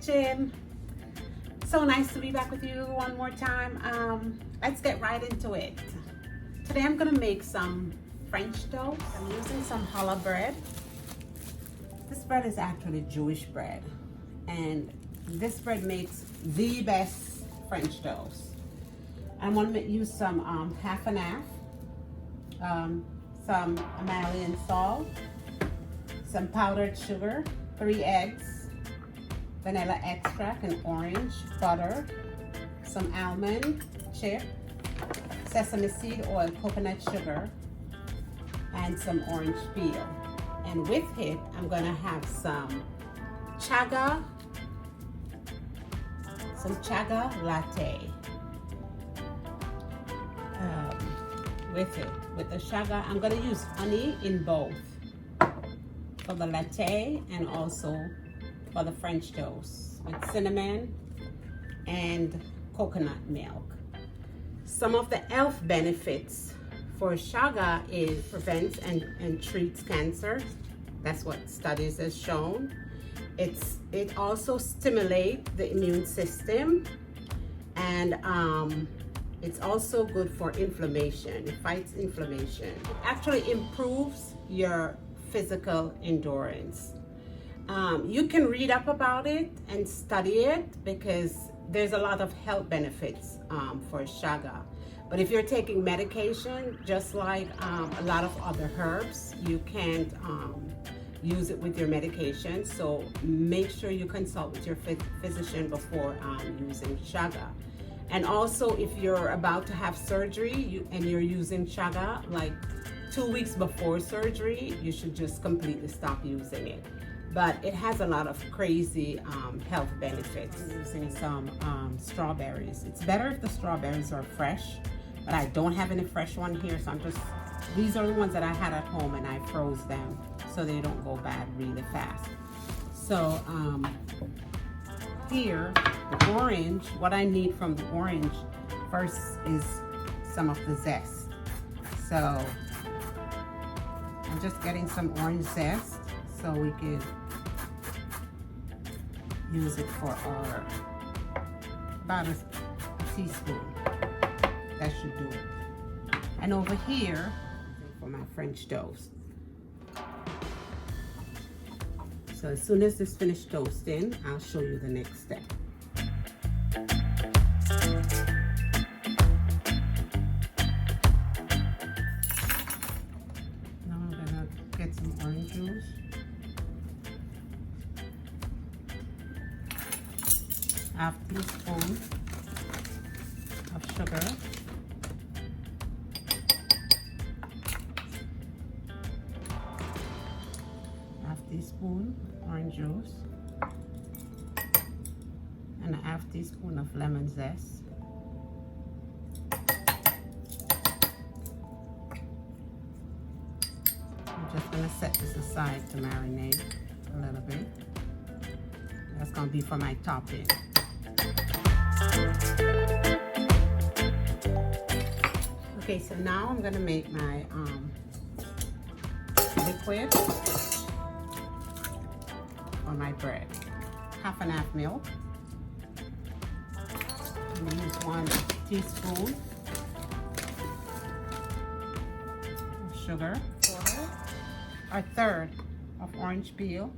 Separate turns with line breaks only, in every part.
kitchen. So nice to be back with you one more time. Let's get right into it. Today I'm gonna make some French toast. I'm using some challah bread. This bread is actually Jewish bread, and this bread makes the best French toast. I'm gonna use some half and half, some Himalayan salt, some powdered sugar, 3 eggs, vanilla extract and orange, butter, some almond chip, sesame seed oil, coconut sugar, and some orange peel. And with it, I'm gonna have some CHAGA latte. With the CHAGA, I'm gonna use honey in both for the latte and also for the French toast with cinnamon and coconut milk. Some of the health benefits for CHAGA is prevents and treats cancer. That's what studies have shown. It also stimulates the immune system, and it's also good for inflammation. It fights inflammation. It actually improves your physical endurance. You can read up about it and study it because there's a lot of health benefits for CHAGA. But if you're taking medication, just like a lot of other herbs, you can't use it with your medication. So make sure you consult with your physician before using CHAGA. And also, if you're about to have surgery and you're using CHAGA, like 2 weeks before surgery, you should just completely stop using it. But it has a lot of crazy health benefits. I'm using some strawberries. It's better if the strawberries are fresh, but I don't have any fresh one here, so these are the ones that I had at home, and I froze them so they don't go bad really fast. So here, the orange, what I need from the orange first is some of the zest. So I'm just getting some orange zest so we can use it for our, about a teaspoon. That should do it. And over here, for my French toast. So as soon as this finished toasting, I'll show you the next step. Now I'm gonna get some orange juice. Half teaspoon of sugar. Teaspoon orange juice and a half teaspoon of lemon zest. I'm just going to set this aside to marinate a little bit. That's going to be for my topping. Okay, so now I'm going to make my liquid on my bread. Half and half milk. I'm going to use 1 teaspoon of sugar, a third of orange peel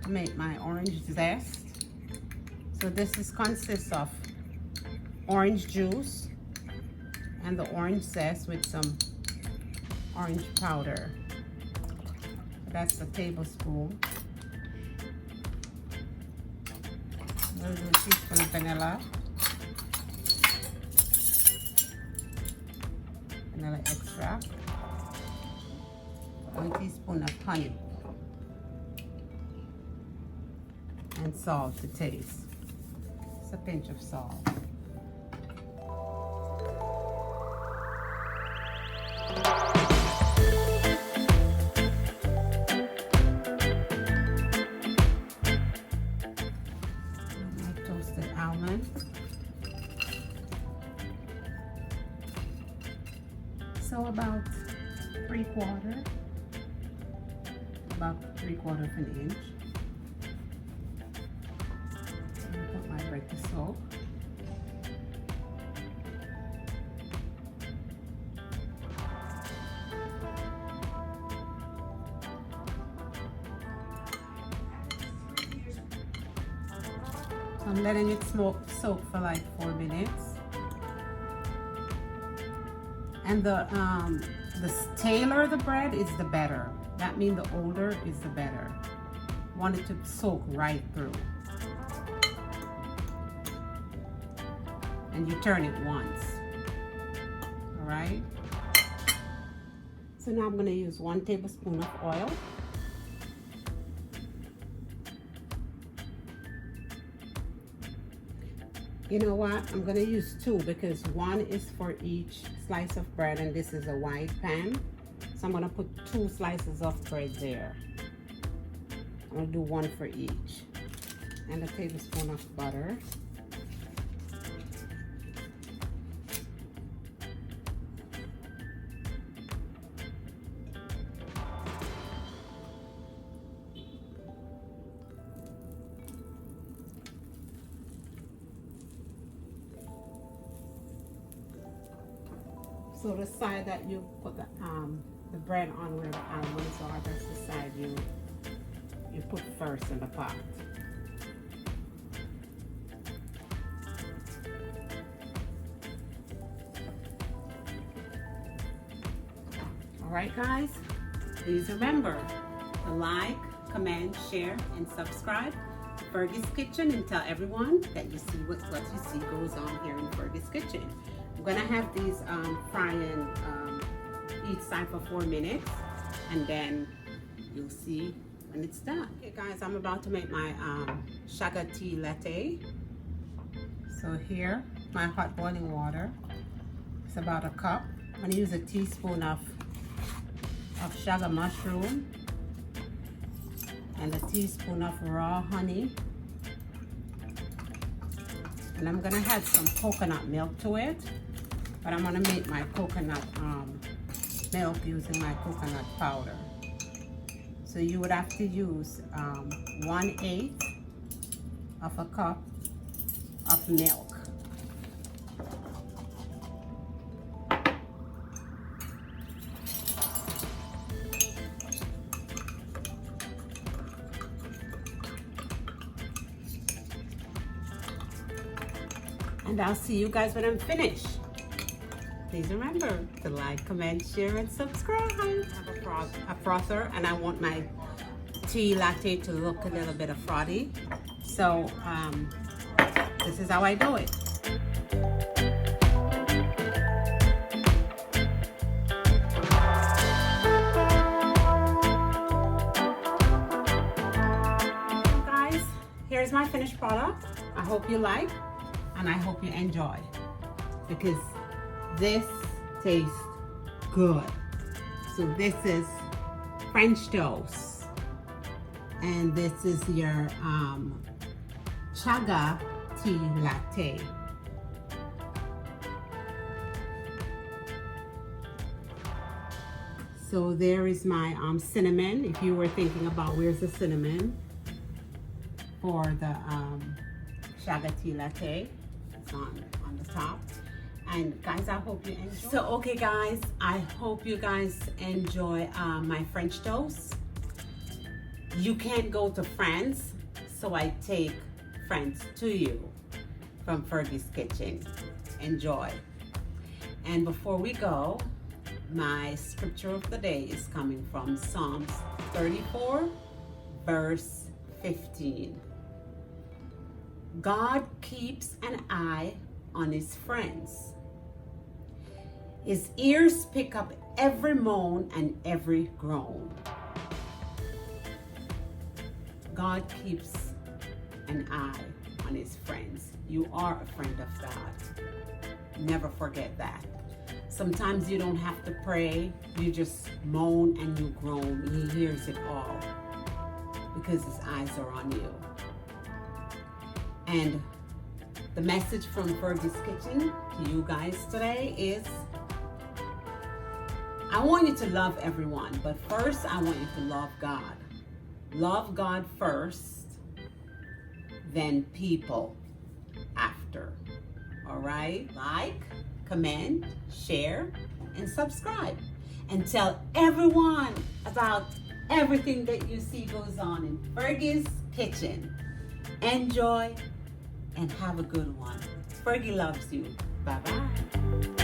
to make my orange zest. So this consists of orange juice and the orange zest with some orange powder. That's a tablespoon. A little teaspoon of vanilla extract, 1 teaspoon of honey, and salt to taste. Just a pinch of salt. So about 3/4 of an inch. put my bread to soak. So I'm letting it soak for like 4 minutes. And the staler the bread is the better. That means the older is the better. Want it to soak right through. And you turn it once. All right. So now I'm going to use 1 tablespoon of oil. You know what? I'm going to use 2 because 1 is for each slice of bread and this is a wide pan. So I'm going to put 2 slices of bread there. I'm going to do 1 for each. And a tablespoon of butter. So the side that you put the bread on where the almonds are, that's the side you put first in the pot. All right, guys, please remember to like, comment, share, and subscribe to Fergie's Kitchen and tell everyone that you see what you see goes on here in Fergie's Kitchen. I'm gonna have these frying each side for 4 minutes, and then you'll see when it's done. Okay, guys, I'm about to make my CHAGA tea latte. So here, my hot boiling water. It's about a cup. I'm gonna use a teaspoon of CHAGA mushroom and a teaspoon of raw honey. And I'm gonna add some coconut milk to it. But I'm gonna make my coconut milk using my coconut powder. So you would have to use 1/8 of a cup of milk. And I'll see you guys when I'm finished. Please remember to like, comment, share, and subscribe. I have a frother, and I want my tea latte to look a little bit frothy. So this is how I do it. Guys, here's my finished product. I hope you like, and I hope you enjoy, because this tastes good. So this is French toast, and this is your CHAGA tea latte. So there is my cinnamon. If you were thinking about where's the cinnamon for the CHAGA tea latte, it's on the top. And guys, I hope you enjoy. So okay guys, I hope you guys enjoy my French toast. You can't go to France, so I take France to you from Fergie's Kitchen. Enjoy. And before we go, my scripture of the day is coming from Psalms 34, verse 15. God keeps an eye on his friends. His ears pick up every moan and every groan. God keeps an eye on his friends. You are a friend of God. Never forget that. Sometimes you don't have to pray. You just moan and you groan. He hears it all because his eyes are on you. And the message from Fergie's Kitchen to you guys today is, I want you to love everyone, but first I want you to love God. Love God first, then people. after. All right, like, comment, share, and subscribe. And tell everyone about everything that you see goes on in Fergie's kitchen. Enjoy and have a good one. Fergie loves you. Bye-bye.